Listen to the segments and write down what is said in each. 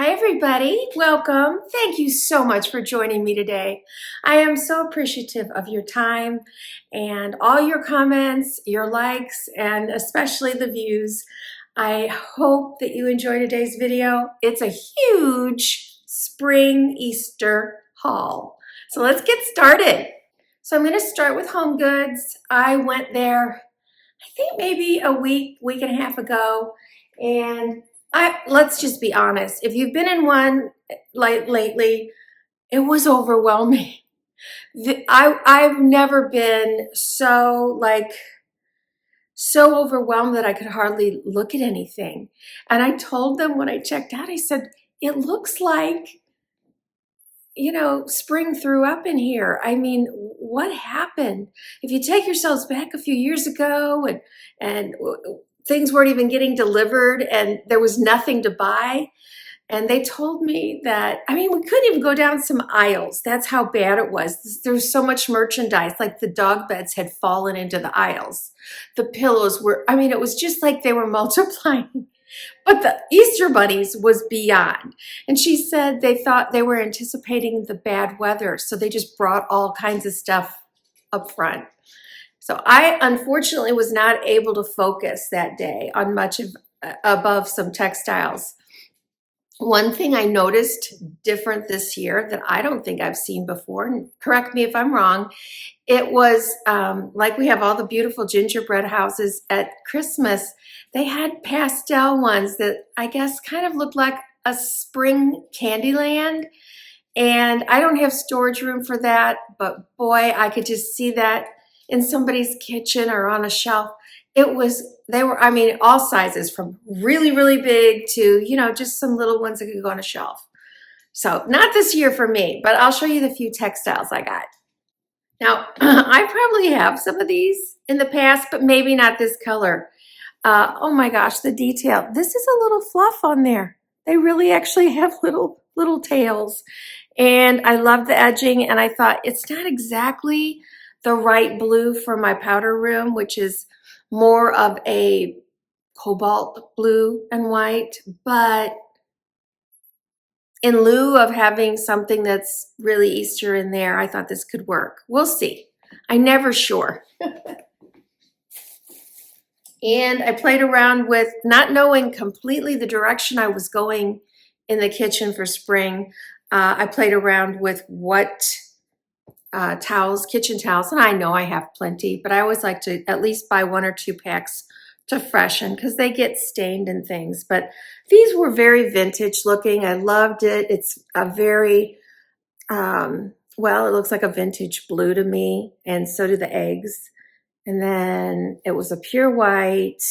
Hi everybody, welcome. Thank you so much for joining me today. I am so appreciative of your time and all your comments, your likes, and especially the views. I hope that you enjoy today's video. It's a huge spring Easter haul. So let's get started. So I'm gonna start with Homegoods. I went there, I think maybe a week and a half ago, and let's just be honest. If you've been in one lately, it was overwhelming. I've never been so overwhelmed that I could hardly look at anything. And I told them when I checked out, I said, it looks like, spring threw up in here. I mean, what happened? If you take yourselves back a few years ago and things weren't even getting delivered and there was nothing to buy. And they told me that, I mean, we couldn't even go down some aisles. That's how bad it was. There was so much merchandise, like the dog beds had fallen into the aisles. The pillows were, I mean, it was just like they were multiplying. But the Easter bunnies was beyond. And she said they thought they were anticipating the bad weather. So they just brought all kinds of stuff up front. So I unfortunately was not able to focus that day on much of above some textiles. One thing I noticed different this year that I don't think I've seen before, and correct me if I'm wrong, it was like we have all the beautiful gingerbread houses at Christmas. They had pastel ones that I guess kind of looked like a spring Candyland. And I don't have storage room for that, but boy, I could just see that in somebody's kitchen or on a shelf. They were, I mean, all sizes from really, really big to, just some little ones that could go on a shelf. So not this year for me, but I'll show you the few textiles I got. Now, I probably have some of these in the past, but maybe not this color. Oh my gosh, the detail. This is a little fluff on there. They really actually have little tails. And I love the edging, and I thought it's not exactly the right blue for my powder room, which is more of a cobalt blue and white, but in lieu of having something that's really Easter in there, I thought this could work. We'll see. I'm never sure. And I played around with not knowing completely the direction I was going in the kitchen for spring. I played around with what kitchen towels, and I know I have plenty, but I always like to at least buy 1 or 2 packs to freshen because they get stained and things. But these were very vintage looking. I loved it. It's a very, it looks like a vintage blue to me, and so do the eggs. And then it was a pure white,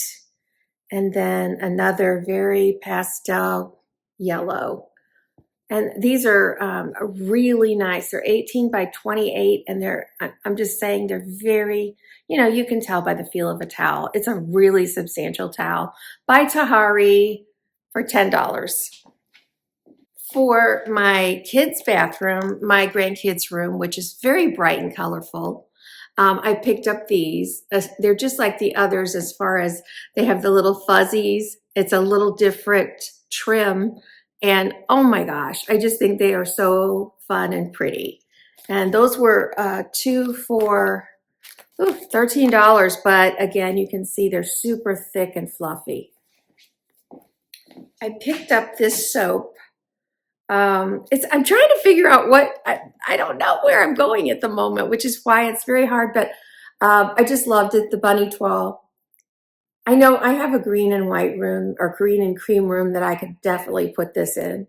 and then another very pastel yellow. And these are really nice. They're 18 by 28, and I'm just saying they're very, you can tell by the feel of a towel. It's a really substantial towel by Tahari for $10. For my kids' bathroom, my grandkids' room, which is very bright and colorful, I picked up these. They're just like the others as far as they have the little fuzzies. It's a little different trim. And oh my gosh, I just think they are so fun and pretty. And those were 2 for $13. But again, you can see they're super thick and fluffy. I picked up this soap. I'm trying to figure out what, I don't know where I'm going at the moment, which is why it's very hard. But I just loved it, the bunny toile. I know I have a green and white room or green and cream room that I could definitely put this in.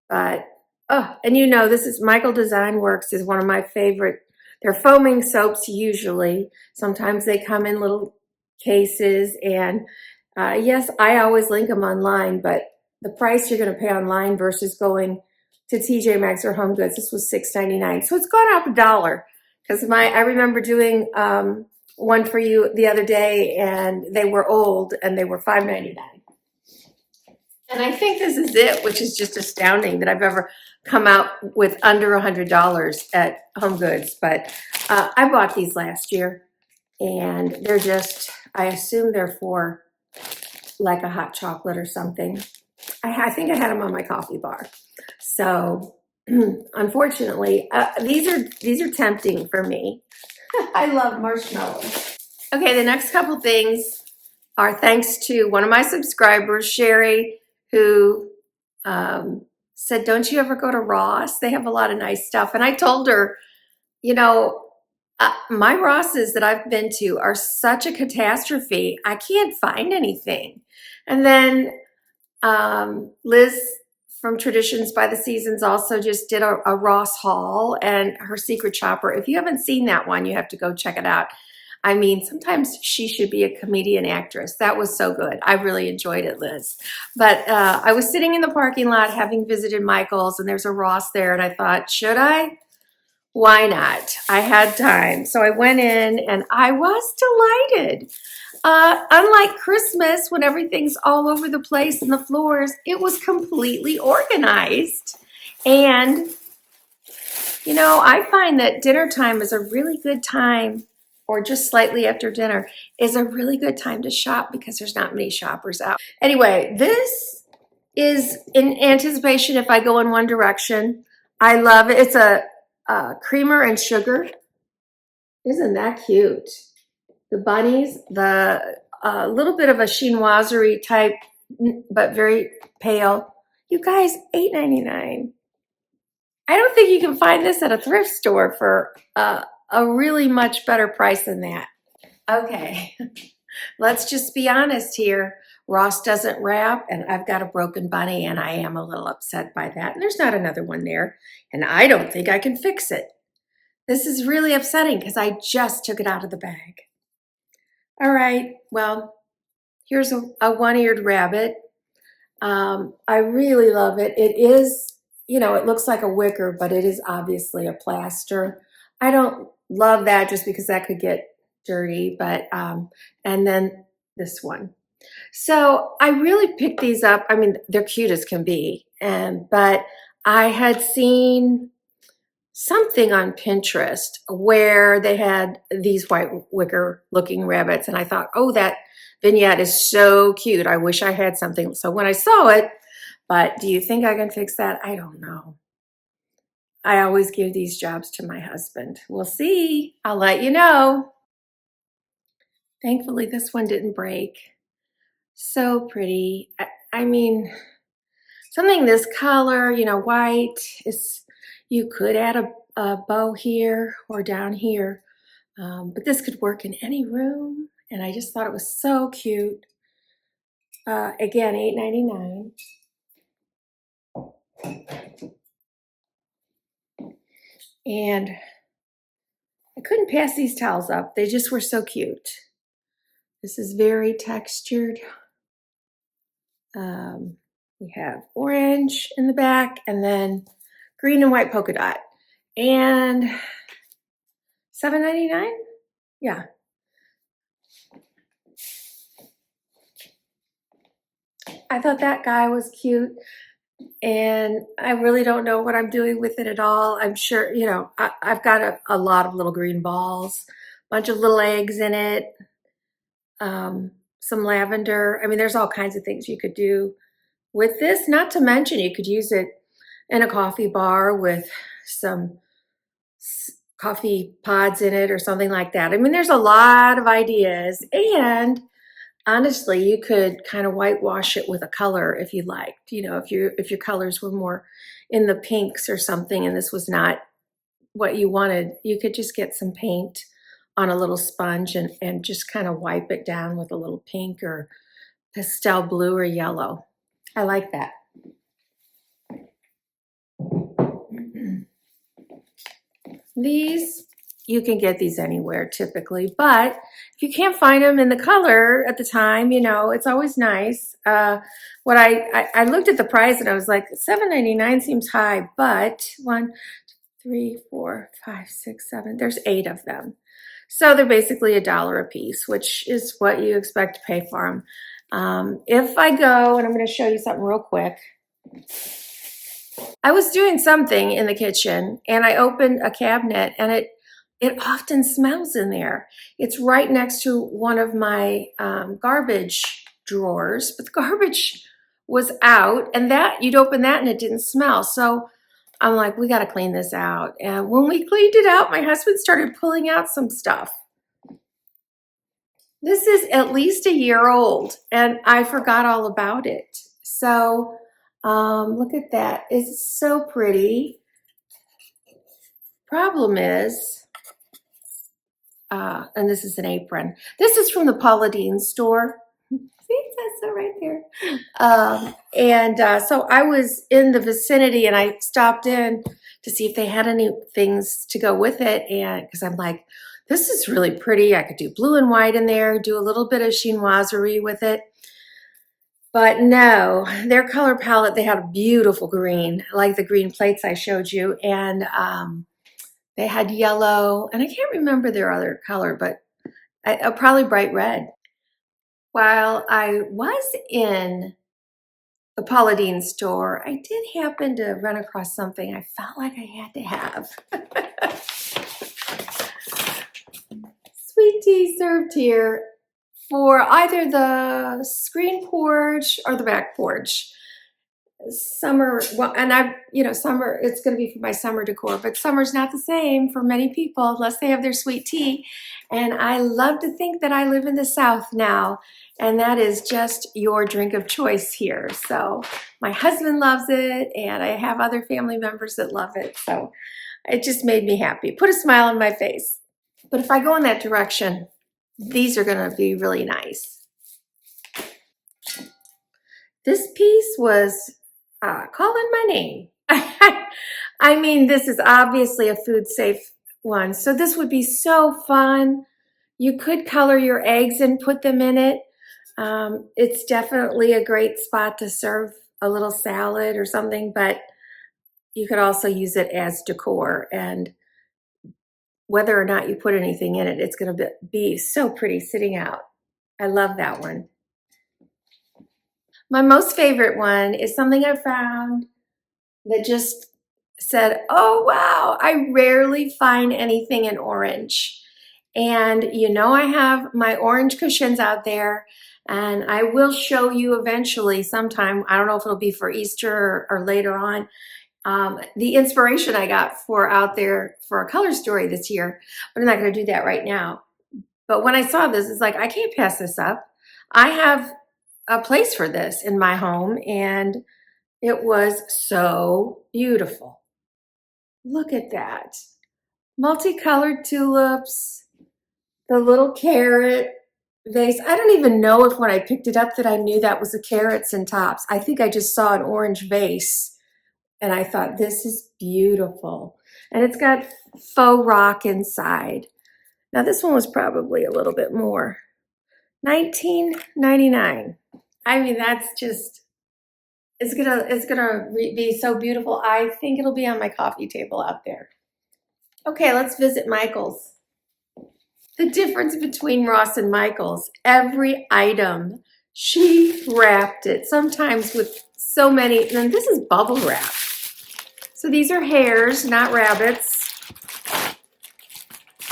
But, and this is Michael Design Works is one of my favorite. They're foaming soaps usually. Sometimes they come in little cases. And yes, I always link them online, but the price you're going to pay online versus going to Tjmaxx or Homegoods, this was $6.99. So it's gone up $1 because I remember doing one for you the other day, and they were old and they were $5.99. And I think this is it, which is just astounding that I've ever come out with under $100 at Homegoods. But I bought these last year, and they're just, I assume they're for like a hot chocolate or something. I think I had them on my coffee bar. So unfortunately, these are tempting for me. I love marshmallows. Okay, the next couple things are thanks to one of my subscribers, Sherry, who said, "Don't you ever go to Ross? They have a lot of nice stuff." And I told her, you know, my Rosses that I've been to are such a catastrophe. I can't find anything. And then Liz from Traditions by the Seasons also just did a Ross haul and her secret shopper. If you haven't seen that one, you have to go check it out. I mean, sometimes she should be a comedian actress. That was so good. I really enjoyed it, Liz. But I was sitting in the parking lot having visited Michael's, and there's a Ross there, and I thought, should I? Why not? I had time. So I went in and I was delighted. Unlike Christmas, when everything's all over the place and the floors, it was completely organized. And, you know, I find that dinner time is a really good time, or just slightly after dinner, is a really good time to shop because there's not many shoppers out. Anyway, this is in anticipation if I go in one direction. I love it. It's a creamer and sugar. Isn't that cute? The bunnies, the little bit of a chinoiserie type, but very pale. You guys, $8.99. I don't think you can find this at a thrift store for a really much better price than that. Okay, let's just be honest here. Ross doesn't wrap, and I've got a broken bunny, and I am a little upset by that. And there's not another one there, and I don't think I can fix it. This is really upsetting because I just took it out of the bag. All right, well, here's a one-eared rabbit. I really love it. It is, you know, it looks like a wicker, but it is obviously a plaster. I don't love that just because that could get dirty, but, and then this one. So I really picked these up. I mean, they're cute as can be, but I had seen something on Pinterest where they had these white wicker looking rabbits, and I thought, oh, that vignette is so cute. I wish I had something. So when I saw it, but do you think I can fix that? I don't know. I always give these jobs to my husband. We'll see. I'll let you know. Thankfully, this one didn't break. So pretty. I mean, something this color, you know, white is, you could add a bow here or down here, but this could work in any room. And I just thought it was so cute. Again, $8.99. And I couldn't pass these towels up. They just were so cute. This is very textured. We have orange in the back and then green and white polka dot. And $7.99? Yeah. I thought that guy was cute. And I really don't know what I'm doing with it at all. I'm sure, you know, I've got a lot of little green balls, bunch of little eggs in it, some lavender. I mean, there's all kinds of things you could do with this. Not to mention, you could use it in a coffee bar with some coffee pods in it or something like that. I mean, there's a lot of ideas. And honestly, you could kind of whitewash it with a color if you liked. You know, if your colors were more in the pinks or something and this was not what you wanted, you could just get some paint on a little sponge and just kind of wipe it down with a little pink or pastel blue or yellow. I like that. These, you can get these anywhere typically, but if you can't find them in the color at the time, you know, it's always nice. What I looked at the price and I was like, $7.99 seems high, but 1, 2, 3, 4, 5, 6, 7, there's 8 of them. So they're basically $1 a piece, which is what you expect to pay for them. If I go, and I'm going to show you something real quick. I was doing something in the kitchen and I opened a cabinet and it often smells in there. It's right next to one of my garbage drawers, but the garbage was out, and that you'd open that and it didn't smell. So I'm like, we got to clean this out. And when we cleaned it out, my husband started pulling out some stuff. This is at least a year old, and I forgot all about it. So look at that. It's so pretty. Problem is, and this is an apron. This is from the Paula Deen store. See, it says so right there. So I was in the vicinity and I stopped in to see if they had any things to go with it. And because I'm like, this is really pretty. I could do blue and white in there, do a little bit of chinoiserie with it. But no, their color palette, they had a beautiful green, like the green plates I showed you. And they had yellow, and I can't remember their other color, but probably bright red. While I was in the Paula Deen store, I did happen to run across something I felt like I had to have. Sweet tea served here for either the screen porch or the back porch. Summer, well, and summer, it's going to be for my summer decor, but summer's not the same for many people unless they have their sweet tea. And I love to think that I live in the South now, and that is just your drink of choice here. So my husband loves it, and I have other family members that love it. So it just made me happy, put a smile on my face. But if I go in that direction, these are going to be really nice. This piece was calling my name. I mean, this is obviously a food safe one. So this would be so fun. You could color your eggs and put them in it. It's definitely a great spot to serve a little salad or something, but you could also use it as decor. And whether or not you put anything in it, it's going to be so pretty sitting out. I love that one. My most favorite one is something I found that just said, oh, wow, I rarely find anything in orange. And I have my orange cushions out there, and I will show you eventually sometime. I don't know if it'll be for Easter or later on. The inspiration I got for out there for a color story this year, but I'm not going to do that right now. But when I saw this, it's like, I can't pass this up. I have a place for this in my home, and it was so beautiful. Look at that. Multicolored tulips, the little carrot vase. I don't even know if when I picked it up that I knew that was the carrots and tops. I think I just saw an orange vase and I thought, this is beautiful. And it's got faux rock inside. Now this one was probably a little bit more. $19.99. I mean, that's just, it's gonna be so beautiful. I think it'll be on my coffee table out there. Okay, let's visit Michael's. The difference between Ross and Michael's, every item, she wrapped it, sometimes with so many, and this is bubble wrap. So these are hares, not rabbits.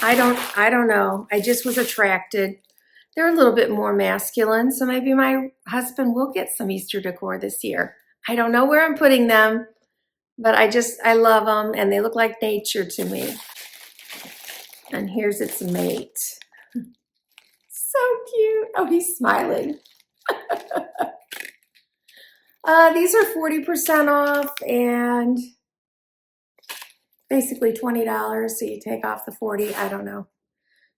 I don't know. I just was attracted. They're a little bit more masculine, so maybe my husband will get some Easter decor this year. I don't know where I'm putting them, but I love them, and they look like nature to me. And here's its mate. So cute. Oh, he's smiling. These are 40% off and basically $20, so you take off the 40. I don't know.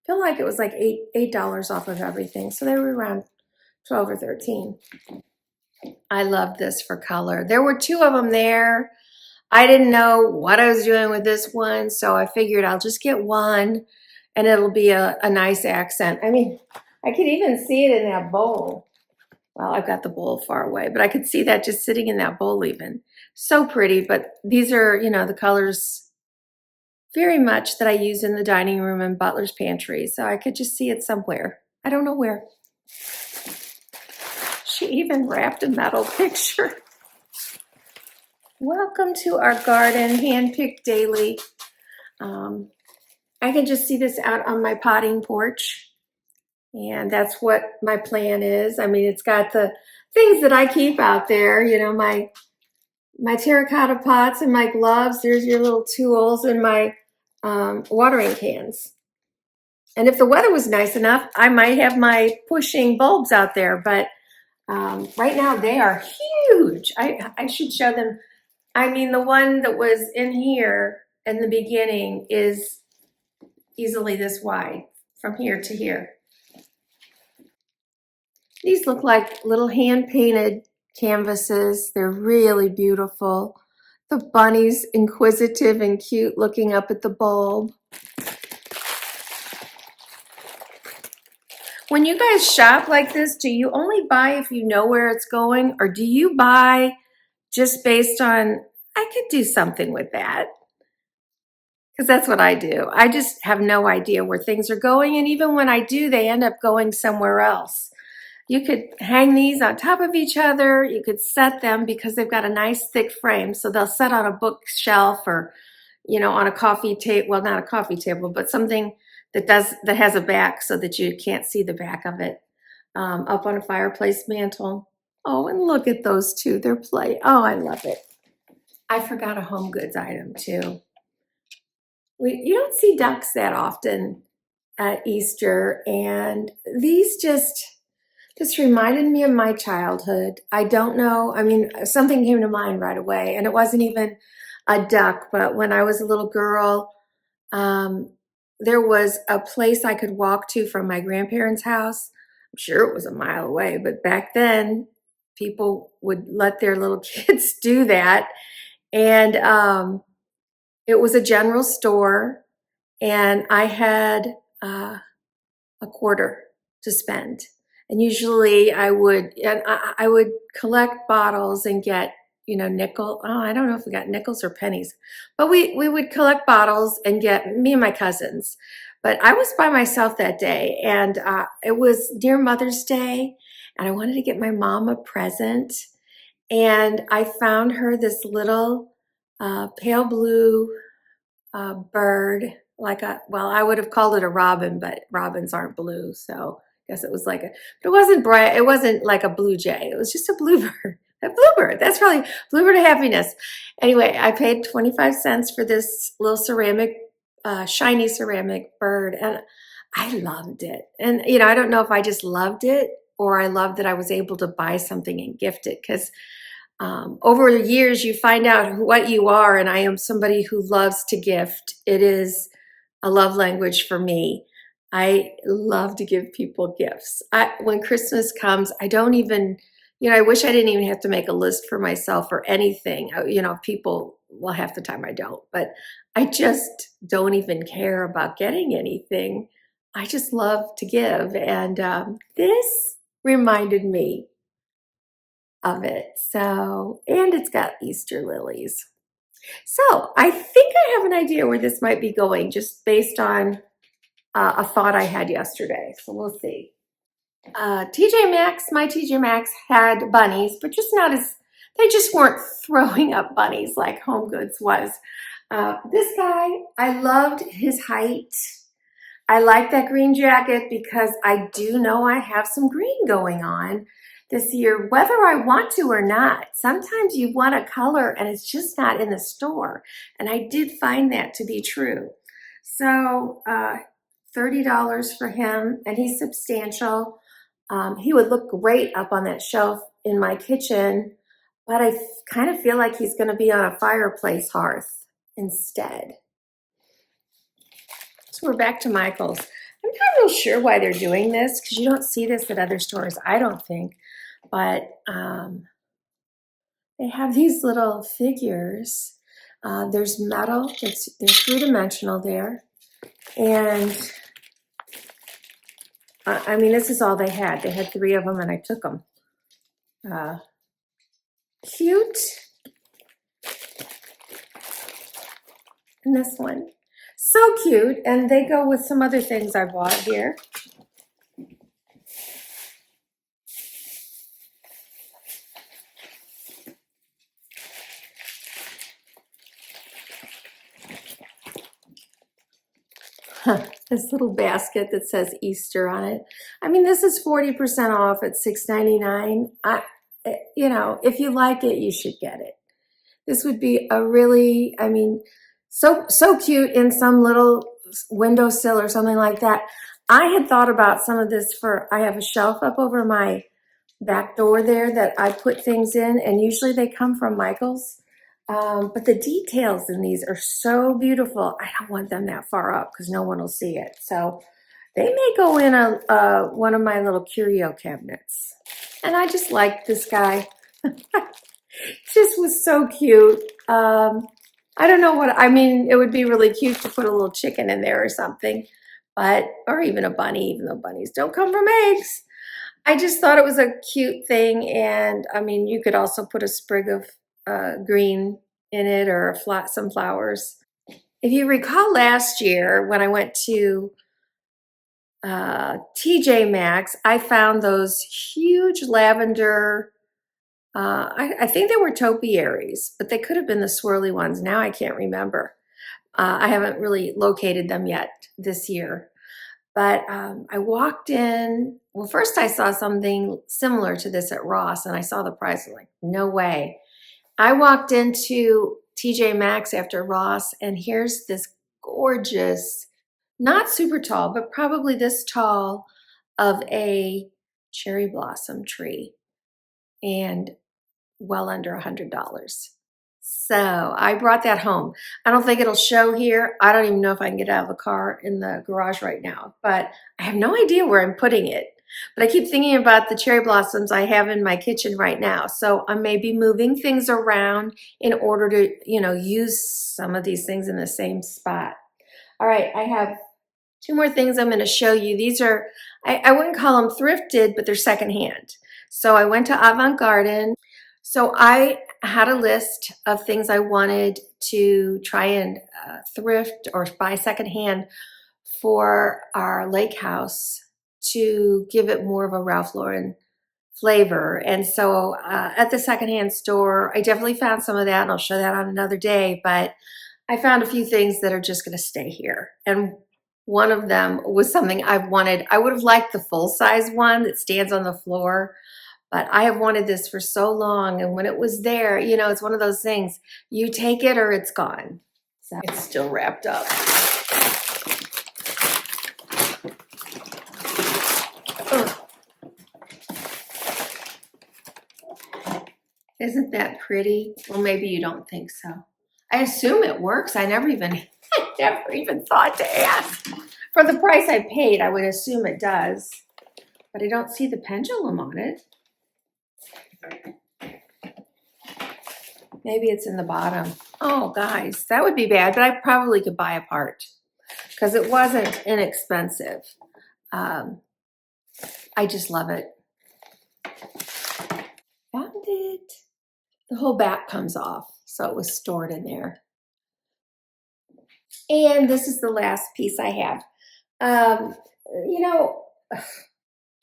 I feel like it was like $8 off of everything, so they were around 12 or 13. I love this for color. There were two of them there. I didn't know what I was doing with this one, so I figured I'll just get one and it'll be a nice accent. I mean, I could even see it in that bowl. Well, I've got the bowl far away, but I could see that just sitting in that bowl even. So pretty, but these are, the colors very much that I use in the dining room and butler's pantry, so I could just see it somewhere. I don't know where. She even wrapped a metal picture. Welcome to our garden, handpicked daily. I can just see this out on my potting porch, and that's what my plan is. I mean, it's got the things that I keep out there, you know, my terracotta pots and my gloves. There's your little tools and my watering cans. And if the weather was nice enough, I might have my pushing bulbs out there, but right now they are huge. I should show them. I mean, the one that was in here in the beginning is easily this wide from here to here. These look like little hand-painted canvases. They're really beautiful. The bunny's inquisitive and cute looking up at the bulb. When you guys shop like this, do you only buy if you know where it's going, or do you buy just based on, I could do something with that? Because that's what I do. I just have no idea where things are going, and even when I do, they end up going somewhere else. You could hang these on top of each other. You could set them because they've got a nice thick frame, so they'll set on a bookshelf or, you know, on a coffee table. Well, not a coffee table, but something that has a back so that you can't see the back of it. Up on a fireplace mantle. Oh, and look at those two. They're play. Oh, I love it. I forgot a Homegoods item too. You don't see ducks that often at Easter, and these just reminded me of my childhood. I don't know. I mean, something came to mind right away, and it wasn't even a duck, but when I was a little girl, there was a place I could walk to from my grandparents' house. I'm sure it was a mile away, but back then, people would let their little kids do that. And it was a general store, and I had a quarter to spend. And usually I would collect bottles and get, you know, nickel. Oh, I don't know if we got nickels or pennies, but we would collect bottles and get, me and my cousins. But I was by myself that day, and it was near Mother's Day, and I wanted to get my mom a present. And I found her this little pale blue bird, like well, I would have called it a robin, but robins aren't blue, so I guess it was like but it wasn't bright, it wasn't like a blue jay, it was just a bluebird. A bluebird, that's probably bluebird of happiness. Anyway, I paid 25 cents for this little ceramic, shiny ceramic bird, and I loved it. And, you know, I don't know if I just loved it or I loved that I was able to buy something and gift it, because over the years, you find out what you are, and I am somebody who loves to gift. It is a love language for me. I love to give people gifts. When Christmas comes, I don't even, you know, I wish I didn't even have to make a list for myself or anything. You know, people, well, half the time I don't, but I just don't even care about getting anything. I just love to give, and this reminded me of it. So, and it's got Easter lilies. So I think I have an idea where this might be going, just based on a thought I had yesterday. So we'll see. Tjmaxx, my Tjmaxx had bunnies, but just not as, they just weren't throwing up bunnies like Homegoods was. This guy, I loved his height. I like that green jacket because I do know I have some green going on this year, whether I want to or not. Sometimes you want a color and it's just not in the store. And I did find that to be true. So $30 for him, and he's substantial. He would look great up on that shelf in my kitchen, but I kind of feel like he's going to be on a fireplace hearth instead. So we're back to Michael's. I'm not real sure why they're doing this, because you don't see this at other stores, I don't think. But they have these little figures. There's metal. They're three-dimensional there. And I mean, this is all they had. They had 3 of them, and I took them. Cute. And this one. So cute. And they go with some other things I bought here. This little basket that says Easter on it. I mean, this is 40% off at $6.99. you know, if you like it, you should get it. This would be a really, I mean, so cute in some little windowsill or something like that. I had thought about some of this for, I have a shelf up over my back door there that I put things in, and usually they come from Michael's. But the details in these are so beautiful. I don't want them that far up because no one will see it. So they may go in one of my little curio cabinets. And I just like this guy. Just was so cute. I don't know what, I mean, it would be really cute to put a little chicken in there or something, but, or even a bunny, even though bunnies don't come from eggs. I just thought it was a cute thing. And I mean, you could also put a sprig of green in it or some flowers. If you recall last year when I went to Tjmaxx, I found those huge lavender, I think they were topiaries, but they could have been the swirly ones. Now I can't remember. I haven't really located them yet this year. But I walked in, well, first I saw something similar to this at Ross, and I saw the price. I'm like, no way. I walked into Tjmaxx after Ross, and here's this gorgeous, not super tall, but probably this tall of a cherry blossom tree, and well under $100. So I brought that home. I don't think it'll show here. I don't even know if I can get out of the car in the garage right now, but I have no idea where I'm putting it. But I keep thinking about the cherry blossoms I have in my kitchen right now. So I may be moving things around in order to, you know, use some of these things in the same spot. All right, I have two more things I'm going to show you. These are, I wouldn't call them thrifted, but they're secondhand. So I went to Avant Garden. So I had a list of things I wanted to try and thrift or buy secondhand for our lake house to give it more of a Ralph Lauren flavor. And so at the secondhand store, I definitely found some of that, and I'll show that on another day, but I found a few things that are just going to stay here. And one of them was something I've wanted. I would have liked the full-size one that stands on the floor, but I have wanted this for so long. And when it was there, you know, it's one of those things, you take it or it's gone. So it's still wrapped up. Isn't that pretty? Well, maybe you don't think so. I assume it works. I never even thought to ask. For the price I paid, I would assume it does. But I don't see the pendulum on it. Maybe it's in the bottom. Oh, guys, that would be bad, but I probably could buy a part because it wasn't inexpensive. I just love it. Found it. The whole back comes off, so it was stored in there. And this is the last piece I have. You know,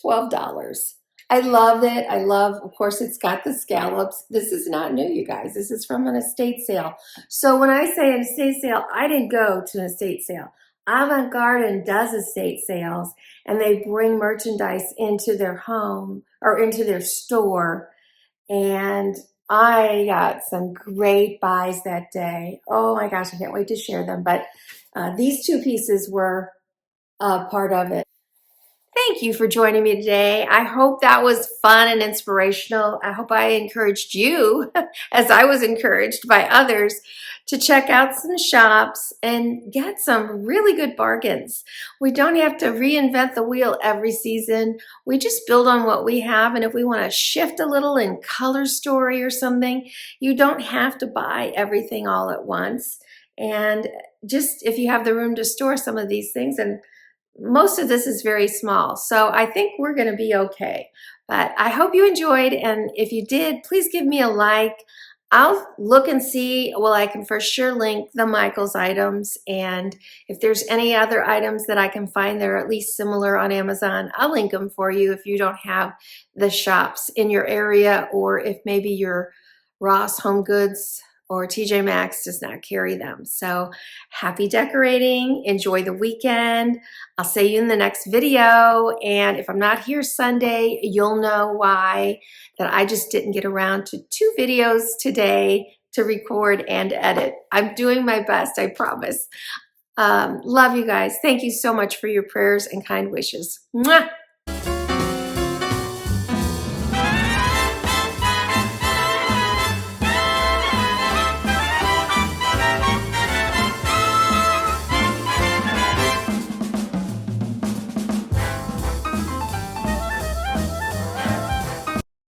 $12. I love it. I love, of course, it's got the scallops. This is not new, you guys. This is from an estate sale. So when I say an estate sale, I didn't go to an estate sale. Avant Garden does estate sales, and they bring merchandise into their home or into their store. And I got some great buys that day. Oh my gosh, I can't wait to share them. But these two pieces were part of it. Thank you for joining me today. I hope that was fun and inspirational. I hope I encouraged you, as I was encouraged by others, to check out some shops and get some really good bargains. We don't have to reinvent the wheel every season. We just build on what we have, and if we want to shift a little in color story or something, you don't have to buy everything all at once. And just if you have the room to store some of these things, and most of this is very small, so I think we're going to be okay. But I hope you enjoyed, and if you did, please give me a like. I'll look and see, well, I can for sure link the Michaels items, and if there's any other items that I can find that are at least similar on Amazon, I'll link them for you if you don't have the shops in your area, or if maybe you're Ross, Homegoods, or TJ Maxx does not carry them. So happy decorating. Enjoy the weekend. I'll see you in the next video. And if I'm not here Sunday, you'll know why, that I just didn't get around to 2 videos today to record and edit. I'm doing my best, I promise. Love you guys. Thank you so much for your prayers and kind wishes. Mwah!